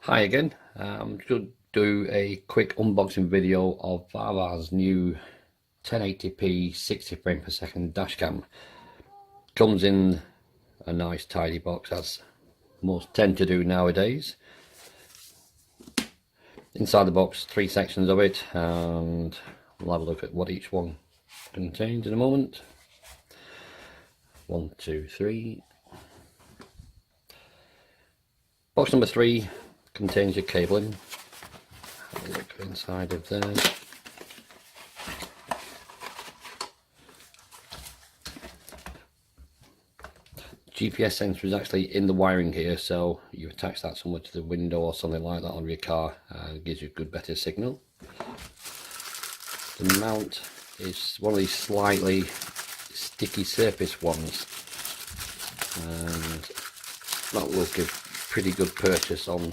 Hi again. I'm just going to do a quick unboxing video of Vava's new 1080p 60 frame per second dash cam. Comes in a nice tidy box, as most tend to do nowadays. Inside the box, 3 sections of it, and we'll have a look at what each one contains in a moment. 1, 2, 3. Box number 3 contains your cabling. Have a look inside of there. GPS sensor is actually in the wiring here, so you attach that somewhere to the window or something like that on your car, and it gives you a good better signal. The mount is one of these slightly sticky surface ones, and that will give pretty good purchase on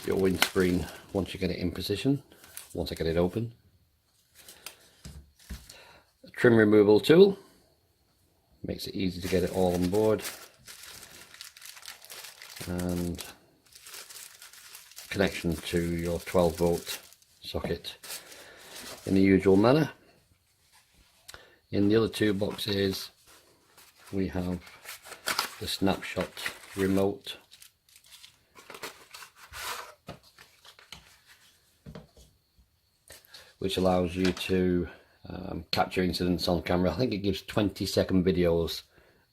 your windscreen once you get it in position, once I get it open. A trim removal tool makes it easy to get it all on board, and connection to your 12-volt socket in the usual manner. In the other two boxes we have the snapshot remote, which allows you to capture incidents on camera. I think it gives 20-second videos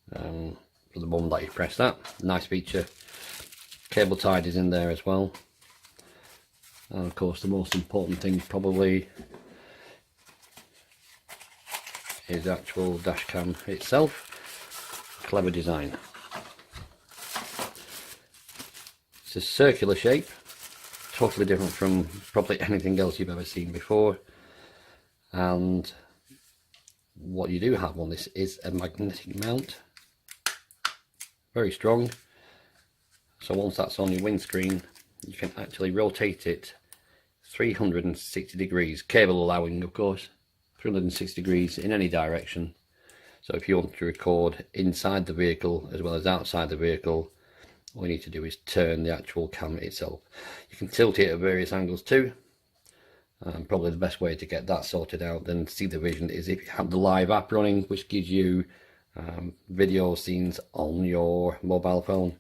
for the moment that you press that. Nice feature. Cable tied is in there as well, and of course the most important thing probably is the actual dash cam itself. Clever design. It's a circular shape, totally different from probably anything else you've ever seen before, and what you do have on this is a magnetic mount, very strong, so once that's on your windscreen you can actually rotate it 360 degrees, cable allowing of course, 360 degrees in any direction. So if you want to record inside the vehicle as well as outside the vehicle, all you need to do is turn the actual cam itself. You can tilt it at various angles too. Probably the best way to get that sorted out than see the vision is if you have the live app running, which gives you video scenes on your mobile phone.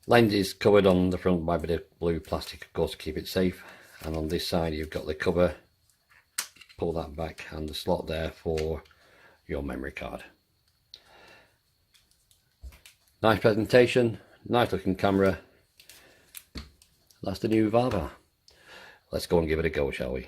Lens is covered on the front by a bit of blue plastic, of course, to keep it safe, and on this side you've got the cover, pull that back, and the slot there for your memory card. Nice presentation, nice looking camera. That's the new Vava. Let's go and give it a go, shall we?